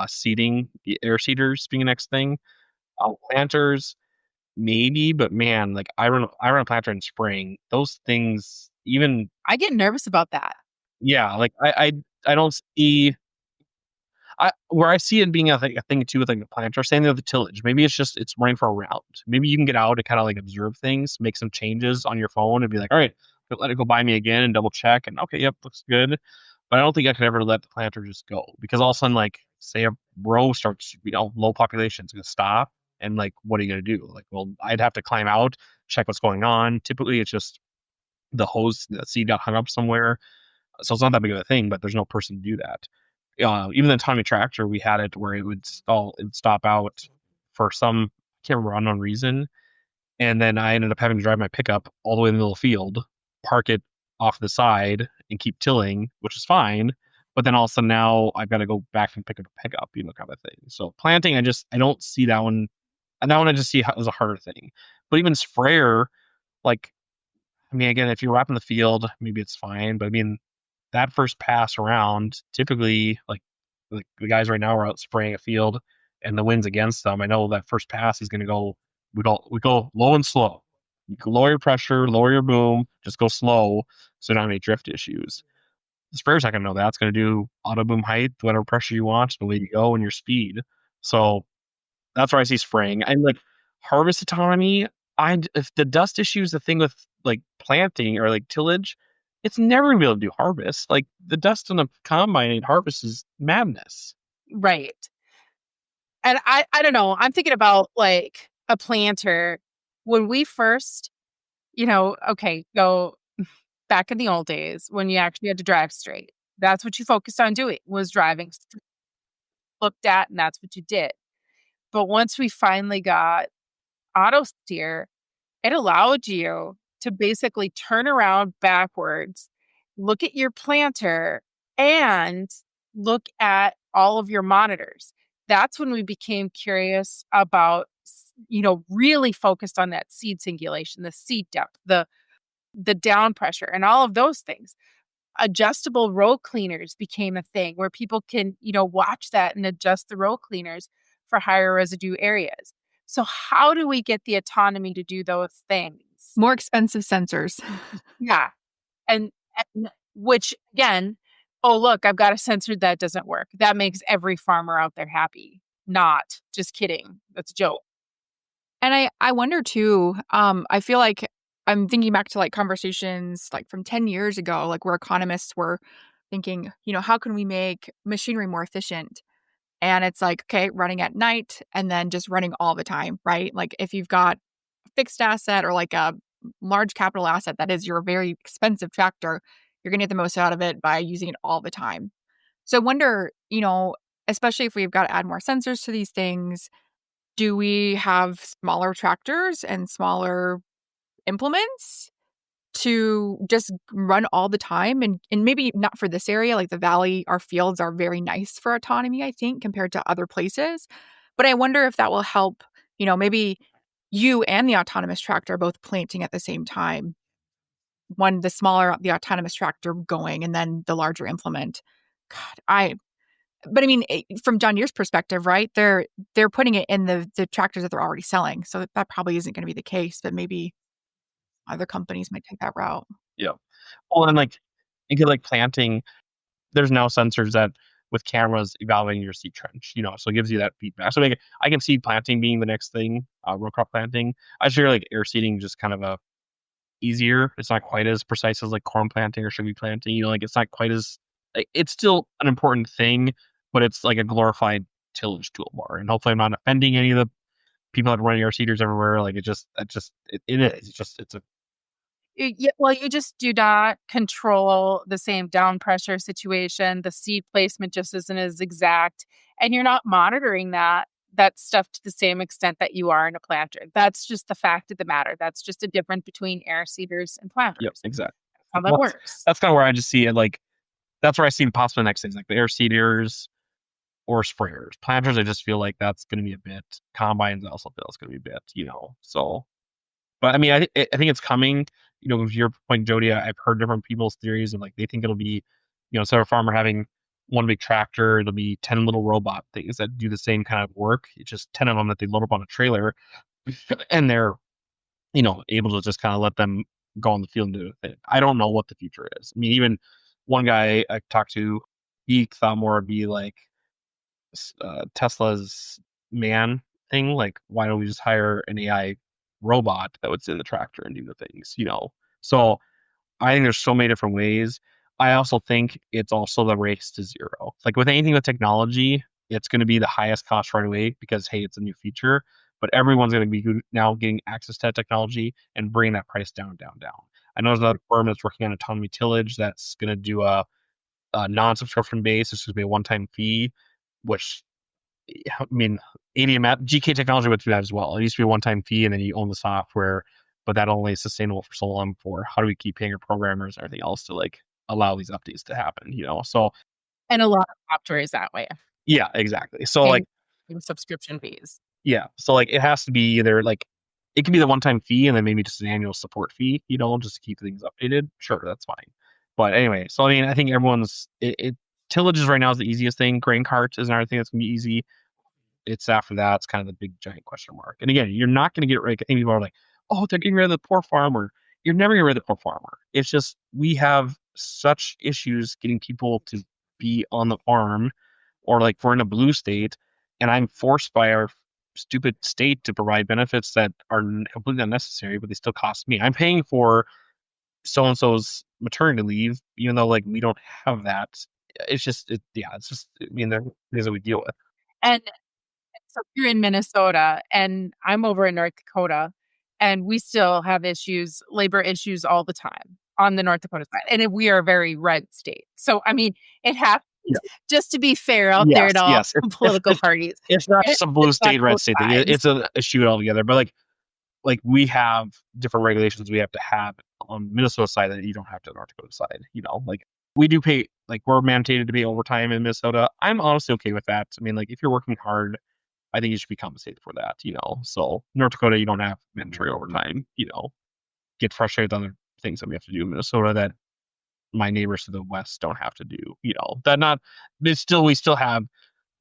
seeding, the air seeders being the next thing. Planters, maybe, but man, like I run a planter in spring. Those things, even I get nervous about that. yeah, like I don't see. Where I see it being a thing too with like the planter, saying the tillage. Maybe it's running for a round. Maybe you can get out and kind of like observe things, make some changes on your phone, and be like, all right, let it go by me again and double check. And okay, yep, looks good. But I don't think I could ever let the planter just go because all of a sudden, like, say a row starts, low population, it's gonna stop, and like, what are you gonna do? Like, well, I'd have to climb out, check what's going on. Typically, it's just the hose, the seed got hung up somewhere, so it's not that big of a thing. But there's no person to do that. Even the autonomy tractor, we had it where it would stop out for some, I can't remember, unknown reason. And then I ended up having to drive my pickup all the way in the middle of the field, park it off the side and keep tilling, which is fine. But then also now I've got to go back and pick up a pickup, kind of thing. So planting, I don't see that one. And that one I just see as a harder thing. But even sprayer, like, I mean, again, if you're wrapping the field, maybe it's fine. But I mean, that first pass around, typically, like the guys right now are out spraying a field, and the wind's against them. I know that first pass is going to go. We go low and slow. You can lower your pressure, lower your boom, just go slow, so you don't have any drift issues. The sprayer's not going to know that. It's going to do auto boom height, whatever pressure you want, the way you go, and your speed. So that's where I see spraying. And like harvest autonomy, if the dust issue is the thing with like planting or like tillage, it's never gonna be able to do harvest. Like the dust on the combine and harvest is madness. Right. And I don't know. I'm thinking about like a planter. When we first, okay, go back in the old days when you actually had to drive straight. That's what you focused on doing, was driving straight. Looked at, and that's what you did. But once we finally got auto steer, it allowed you to basically turn around backwards, look at your planter, and look at all of your monitors. That's when we became curious about, really focused on that seed singulation, the seed depth, the down pressure, and all of those things. Adjustable row cleaners became a thing where people can, watch that and adjust the row cleaners for higher residue areas. So how do we get the autonomy to do those things? More expensive sensors. Yeah. And which again, oh, look, I've got a sensor that doesn't work. That makes every farmer out there happy. Not. Just kidding. That's a joke. And I wonder too, I feel like I'm thinking back to like conversations like from 10 years ago, like where economists were thinking, how can we make machinery more efficient? And it's like, okay, running at night and then just running all the time, right? Like if you've got a fixed asset or like a large capital asset that is your very expensive tractor, you're going to get the most out of it by using it all the time. So I wonder, especially if we've got to add more sensors to these things, do we have smaller tractors and smaller implements to just run all the time? And maybe not for this area, like the valley, our fields are very nice for autonomy, I think, compared to other places. But I wonder if that will help, maybe you and the autonomous tractor both planting at the same time. One, the autonomous tractor going, and then the larger implement. But I mean, from John Deere's perspective, right? They're putting it in the tractors that they're already selling. So that probably isn't going to be the case, but maybe other companies might take that route. Yeah. Well, and like, you could like planting, there's now sensors that with cameras evaluating your seed trench, so it gives you that feedback. So like, I can see planting being the next thing, row crop planting. I just feel like air seeding just kind of easier. It's not quite as precise as like corn planting or sugar planting. Like it's not quite as, it's still an important thing, but it's like a glorified tillage toolbar. And hopefully I'm not offending any of the people that run air seeders everywhere. Like it is. It's a Well, you just do not control the same down pressure situation. The seed placement just isn't as exact, and you're not monitoring that stuff to the same extent that you are in a planter. That's just the fact of the matter. That's just a difference between air seeders and planters. Yep, exactly. That's how that works. That's kind of where I just see it. Like that's where I see the possible next things, like the air seeders or sprayers. Planters, I just feel like that's going to be a bit. Combines, I also feel it's going to be a bit. So. But I mean, I think it's coming. With your point, Jody, I've heard different people's theories of like they think it'll be, instead of a farmer having one big tractor, it'll be 10 little robot things that do the same kind of work. It's just 10 of them that they load up on a trailer, and they're, able to just kind of let them go on the field and do it. I don't know what the future is. I mean, even one guy I talked to, he thought more would be like Tesla's man thing. Like, why don't we just hire an AI robot that would sit in the tractor and do the things, So I think there's so many different ways. I also think it's also the race to zero. Like with anything with technology, it's going to be the highest cost right away because, hey, it's a new feature. But everyone's going to be now getting access to that technology and bringing that price down. I know there's another firm that's working on autonomy tillage that's going to do a non-subscription base. It's going to be a one-time fee, which, I mean, ADM GK technology would do that as well. It used to be a one-time fee, and then you own the software, but that only is sustainable for so long. For how do we keep paying our programmers and everything else to like allow these updates to happen? So, and a lot of software is that way. Yeah, exactly. So like subscription fees. Yeah, so like it has to be either like it can be the one-time fee and then maybe just an annual support fee, just to keep things updated. Sure, that's fine. But anyway, so I mean, I think everyone's tillages right now is the easiest thing. Grain carts is another thing that's gonna be easy. It's after that, it's kind of the big giant question mark. And again, you're not going to get rid. I think people are like, oh, they're getting rid of the poor farmer. You're never getting rid of the poor farmer. It's just we have such issues getting people to be on the farm, or like we're in a blue state, and I'm forced by our stupid state to provide benefits that are completely unnecessary, but they still cost me. I'm paying for so and so's maternity leave, even though like we don't have that. It's just, it's just. I mean, there are things that we deal with. And so you're in Minnesota and I'm over in North Dakota, and we still have labor issues all the time on the North Dakota side. And we are a very red state. So, I mean, it happens, just to be fair out there to all political parties. It's not just a blue state, red state thing. It's an issue altogether. But like we have different regulations we have to have on Minnesota side that you don't have to on North Dakota side. Like we do pay, like we're mandated to pay overtime in Minnesota. I'm honestly okay with that. I mean, like if you're working hard, I think you should be compensated for that, So North Dakota, you don't have mandatory overtime, Get frustrated with other things that we have to do in Minnesota that my neighbors to the west don't have to do, we still have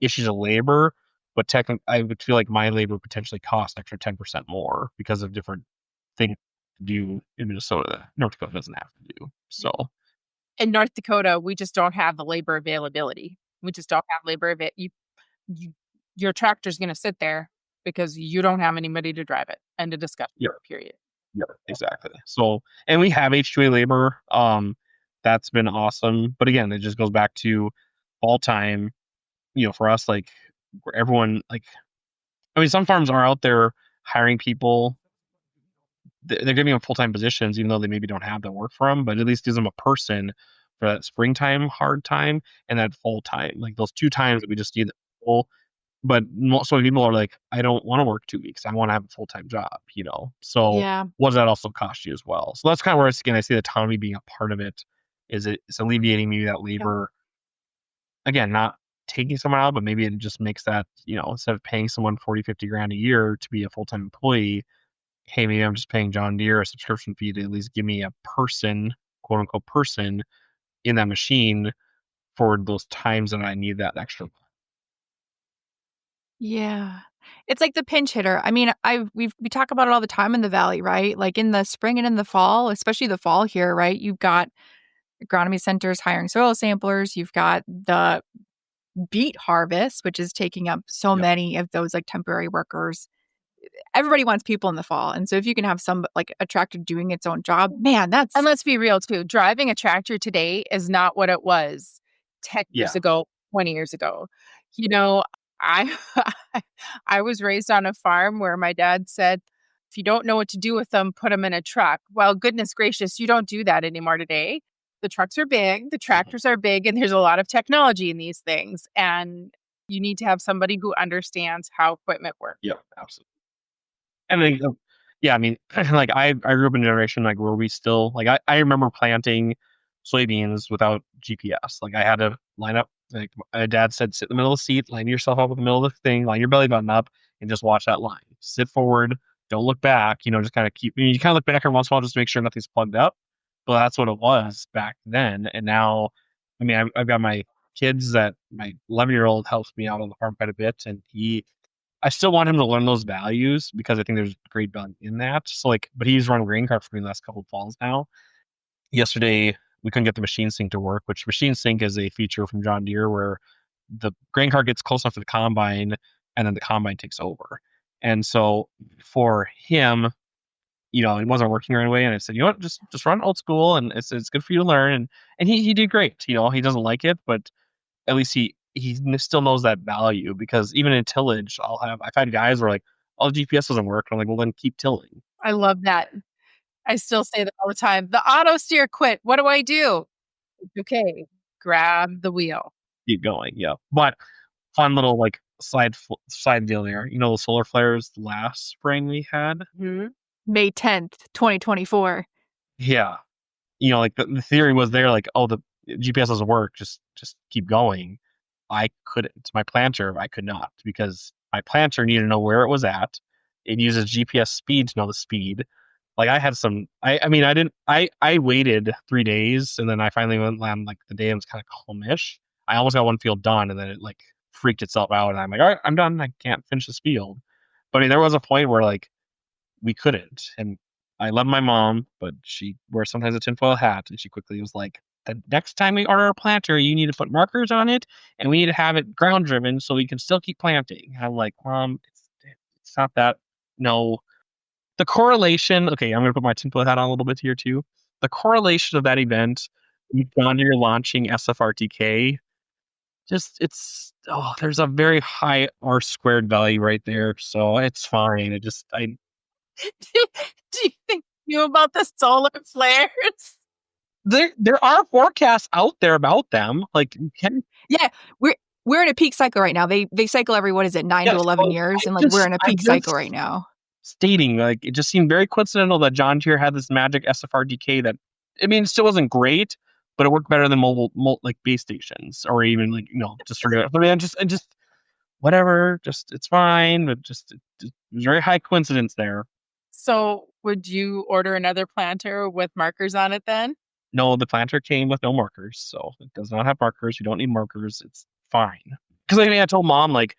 issues of labor, but technically I would feel like my labor potentially costs extra 10% more because of different things to do in Minnesota that North Dakota doesn't have to do. So in North Dakota, we just don't have the labor availability. We just don't have labor your tractor's going to sit there because you don't have anybody to drive it and to discuss it, period. Yeah, exactly. So, and we have H2A labor. That's been awesome. But again, it just goes back to all time, for us, like where everyone, like, I mean, some farms are out there hiring people. They're giving them full-time positions, even though they maybe don't have the work for them, but at least gives them a person for that springtime hard time and that full time, like those 2 times that we just need the full. But so many people are like, I don't want to work 2 weeks. I want to have a full-time job, So what does that also cost you as well? So that's kind of where I see the autonomy being a part of it. Is it's alleviating maybe that labor. Again, not taking someone out, but maybe it just makes that, instead of paying someone 40, 50 grand a year to be a full-time employee, hey, maybe I'm just paying John Deere a subscription fee to at least give me a person, quote unquote person, in that machine for those times that I need that extra. Yeah. It's like the pinch hitter. I mean, we talk about it all the time in the Valley, right? Like in the spring and in the fall, especially the fall here, right? You've got agronomy centers hiring soil samplers. You've got the beet harvest, which is taking up so Yep. many of those like temporary workers. Everybody wants people in the fall. And so if you can have some like a tractor doing its own job, man, that's And let's be real too. Driving a tractor today is not what it was 10 years Yeah. ago, 20 years ago. You know, I I was raised on a farm where my dad said, if you don't know what to do with them, put them in a truck. Well, goodness gracious, you don't do that anymore today. The trucks are big, the tractors are big, and there's a lot of technology in these things. And you need to have somebody who understands how equipment works. Yep, absolutely. And then, yeah, I mean, like I grew up in a generation like where we still like I remember planting soybeans without GPS. Like I had to line up. Like my dad said, sit in the middle of the seat, line yourself up in the middle of the thing, line your belly button up, and just watch that line. Sit forward, don't look back. Just kind of keep. You kind of look back every once in a while just to make sure nothing's plugged up. But that's what it was back then. And now, I mean, I've got my kids that my 11-year-old helps me out on the farm quite a bit, and I still want him to learn those values because I think there's great value in that. So like, but he's run grain cart for me the last couple of falls now. Yesterday we couldn't get the machine sync to work, which machine sync is a feature from John Deere where the grain cart gets close enough to the combine and then the combine takes over. And so for him, it wasn't working right away. And I said, you know what, just run old school and it's good for you to learn. And he did great. He doesn't like it, but at least he still knows that value, because even in tillage, I've had guys where like, oh, the GPS doesn't work. And I'm like, well, then keep tilling. I love that. I still say that all the time. The auto steer quit. What do I do? Okay, grab the wheel. Keep going. Yeah. But fun little like side deal there. The solar flares last spring we had. Mm-hmm. May 10th, 2024. Yeah. Like the theory was there, like, oh, the GPS doesn't work. Just keep going. I couldn't. My planter, I could not, because my planter needed to know where it was at. It uses GPS speed to know the speed. Like I had some, I waited 3 days, and then I finally went land like the day it was kind of calmish. I almost got one field done, and then it like freaked itself out, and I'm like, all right, I'm done. I can't finish this field. But I mean, there was a point where like we couldn't, and I love my mom, but she wears sometimes a tinfoil hat, and she quickly was like, the next time we order a planter, you need to put markers on it, and we need to have it ground driven so we can still keep planting. And I'm like, Mom, it's not that. No. The correlation, okay, I'm going to put my tinfoil hat on a little bit here too. The correlation of that event, you've gone to your launching SFRTK, there's a very high R squared value right there. So it's fine. Do you think you knew about the solar flares? There are forecasts out there about them. Like you can. Yeah, we're in a peak cycle right now. They cycle every 9 to 11 years, and we're in a peak cycle right now. Stating like it just seemed very coincidental that John Deere had this magic SFRDK that, I mean, it still wasn't great, but it worked better than mobile like base stations, or even like just regular. I mean, just whatever, just it's fine, but just it was very high coincidence there. So would you order another planter with markers on it then? No, the planter came with no markers, so it does not have markers. You don't need markers. It's fine. Because I told Mom, like,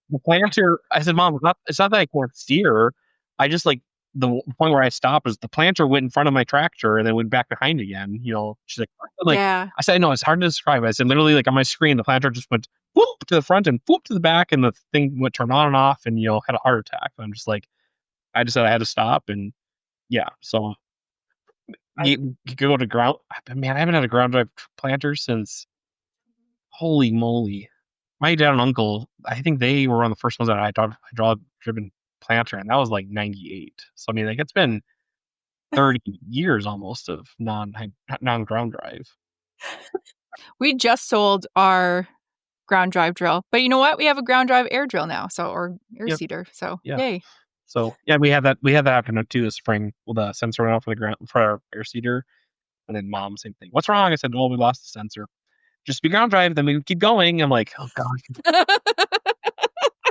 the planter, I said, Mom, it's not that I can't steer. I just like the point where I stopped is the planter went in front of my tractor and then went back behind again. She's like, yeah. I said, no, it's hard to describe. I said, literally, like on my screen, the planter just went whoop to the front and whoop to the back, and the thing went turned on and off, and had a heart attack. I'm just like, I just said I had to stop, and yeah, so you go to ground. Man, I haven't had a ground drive planter since. Holy moly. My dad and uncle, I think they were one of the first ones that I hydraulic driven planter, and that was like 98. So I mean, like it's been 30 years almost of non ground drive. We just sold our ground drive drill, but you know what? We have a ground drive air drill now, or air seeder. So yeah. Yay! So yeah, we had that happen too this spring with a sensor went out for our air seeder, and then Mom, same thing. What's wrong? I said, well, we lost the sensor. Just be ground drive, then we keep going. I'm like, oh god,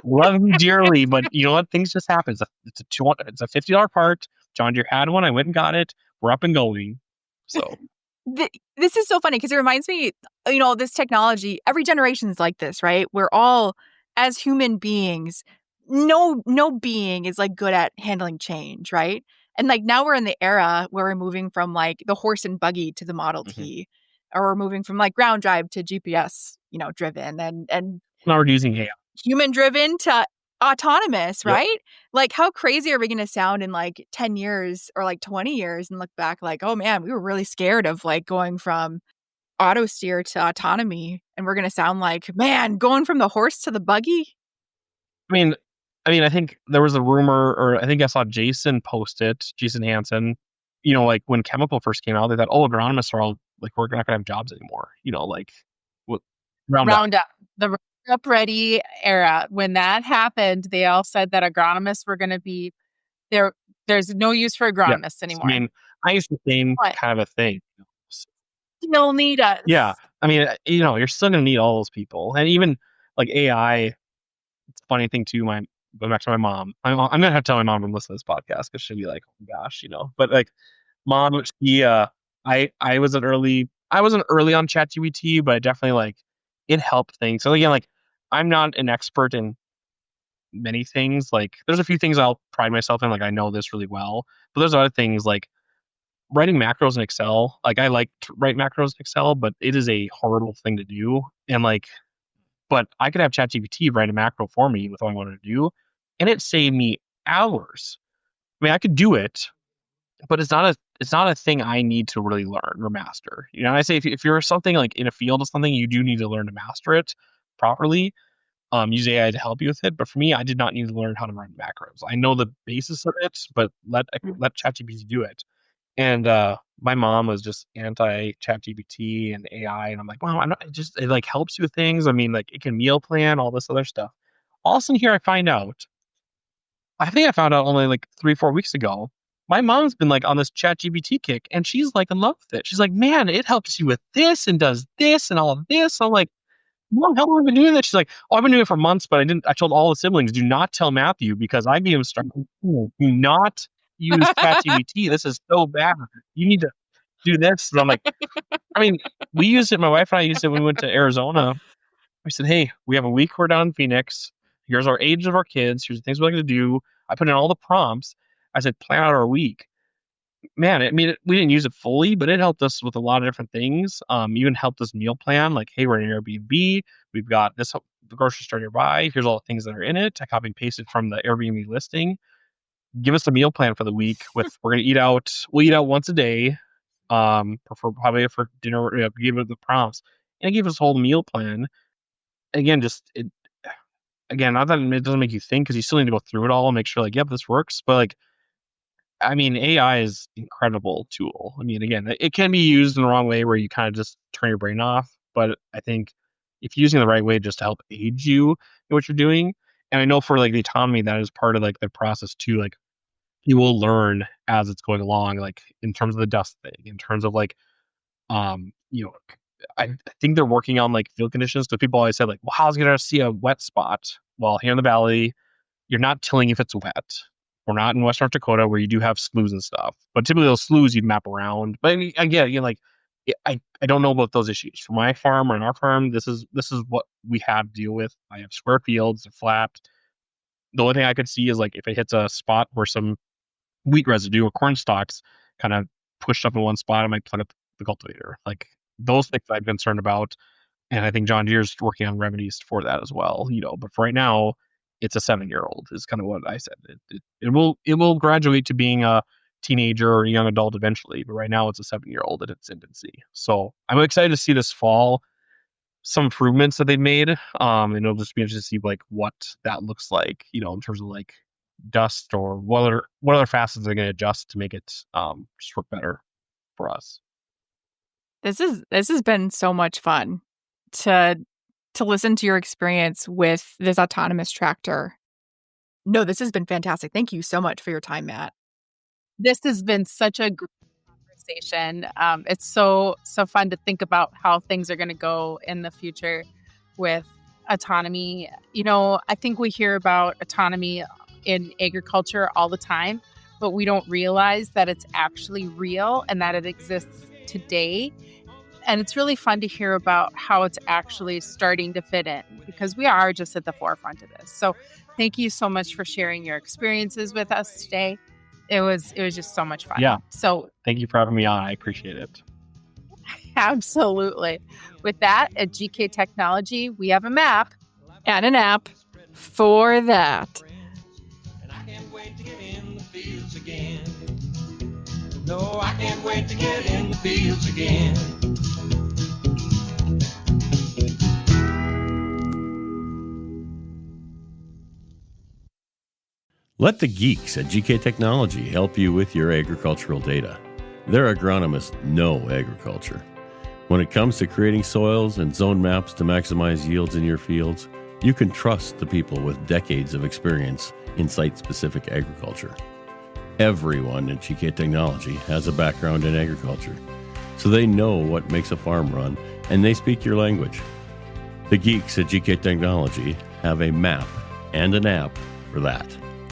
love you dearly, but you know what? Things just happen. It's a $50 part. John Deere had one. I went and got it. We're up and going. So this is so funny because it reminds me, this technology. Every generation is like this, right? We're all, as human beings, no being is like good at handling change, right? And like now we're in the era where we're moving from like the horse and buggy to the Model T. or we're moving from like ground drive to GPS, driven and Now we're using AI. human driven to autonomous, Yep. right? Like, how crazy are we going to sound in like 10 years or like 20 years and look back like, oh man, we were really scared of like going from auto steer to autonomy, and we're going to sound like, man, going from the horse to the buggy. I mean, I think there was a rumor, or I think I saw Jason post it, Jason Hansen, like when chemical first came out, they thought, oh, agronomists are all like, we're not gonna have jobs anymore. Like what Roundup. Roundup, the Roundup Ready era. When that happened, they all said that agronomists were going to be there. There's no use for agronomists anymore. I mean, I used the same What? kind of a thing. Still need us. Yeah. I mean, you're still gonna need all those people, and even like AI. It's a funny thing too. Going back to my mom. I'm gonna have to tell my mom to listen to this podcast because she'll be like, oh my gosh, But like, mom, I wasn't early on ChatGPT, but I definitely like it helped things. So again, like I'm not an expert in many things. Like there's a few things I'll pride myself in, like I know this really well, but there's other things like writing macros in Excel. Like I like to write macros in Excel, but it is a horrible thing to do. And like, but I could have ChatGPT write a macro for me with what I wanted to do, and it saved me hours. I mean, I could do it, but it's not a thing I need to really learn or master. I say if you're something like in a field of something, you do need to learn to master it properly. Use AI to help you with it. But for me, I did not need to learn how to run macros. I know the basis of it, but let ChatGPT do it. And my mom was just anti ChatGPT and AI, and I'm like, wow, it like helps you with things. I mean, like it can meal plan, all this other stuff. All of a sudden here I found out only like 3-4 weeks ago, my mom's been like on this ChatGPT kick, and she's like in love with it. She's like, man, it helps you with this and does this and all of this. I'm like, Mom, how long have I been doing this? She's like, oh, I've been doing it for months, but I told all the siblings, do not tell Matthew because I made him start. Do not use ChatGPT. This is so bad. You need to do this. And I'm like, I mean, we used it. My wife and I used it when we went to Arizona. We said, hey, we have a week. We're down in Phoenix. Here's our age of our kids. Here's the things we like to do. I put in all the prompts. I said, plan out our week. Man, we didn't use it fully, but it helped us with a lot of different things. Even helped us meal plan. Like, hey, we're in an Airbnb. We've got the grocery store nearby. Here's all the things that are in it. I copy and pasted from the Airbnb listing. Give us a meal plan for the week. We're gonna eat out. We'll eat out once a day. Probably for dinner. Give it the prompts, and it gave us a whole meal plan. Again, not that it doesn't make you think, because you still need to go through it all and make sure, like, yep, this works. But like, I mean, AI is an incredible tool. I mean, again, it can be used in the wrong way where you kind of just turn your brain off. But I think if you're using it the right way, just to help aid you in what you're doing. And I know for like the autonomy, that is part of like the process too. Like you will learn as it's going along, like in terms of the dust thing, in terms of like, I think they're working on like field conditions. So people always say like, well, how's it going to see a wet spot? Well, here in the valley, you're not tilling if it's wet. We're not in West North Dakota where you do have sloughs and stuff, but typically those sloughs you'd map around. But again, like I don't know about those issues. For my farm or in our farm, this is what we have to deal with. I have square fields, they're flat. The only thing I could see is like if it hits a spot where some wheat residue or corn stalks kind of pushed up in one spot, I might plug up the cultivator. Like those things I'm concerned about. And I think John Deere is working on remedies for that as well, but for right now, it's a 7-year-old is kind of what I said. It will graduate to being a teenager or a young adult eventually, but right now it's a 7-year-old in its infancy. So I'm excited to see this fall some improvements that they've made. And it'll just be interesting to see like what that looks like, in terms of like dust or what other facets they're going to adjust to make it just work better for us. This has been so much fun to listen to your experience with this autonomous tractor. No, this has been fantastic. Thank you so much for your time, Matt. This has been such a great conversation. It's so fun to think about how things are going to go in the future with autonomy. I think we hear about autonomy in agriculture all the time, but we don't realize that it's actually real and that it exists today. And it's really fun to hear about how it's actually starting to fit in, because we are just at the forefront of this. So thank you so much for sharing your experiences with us today. It was just so much fun. Yeah. So thank you for having me on. I appreciate it. Absolutely. With that, at GK Technology, we have a map. And an app for that. And I can't wait to get in the fields again. No, I can't wait to get in the fields again. Let the geeks at GK Technology help you with your agricultural data. Their agronomists know agriculture. When it comes to creating soils and zone maps to maximize yields in your fields, you can trust the people with decades of experience in site-specific agriculture. Everyone at GK Technology has a background in agriculture, so they know what makes a farm run, and they speak your language. The geeks at GK Technology have a map and an app for that.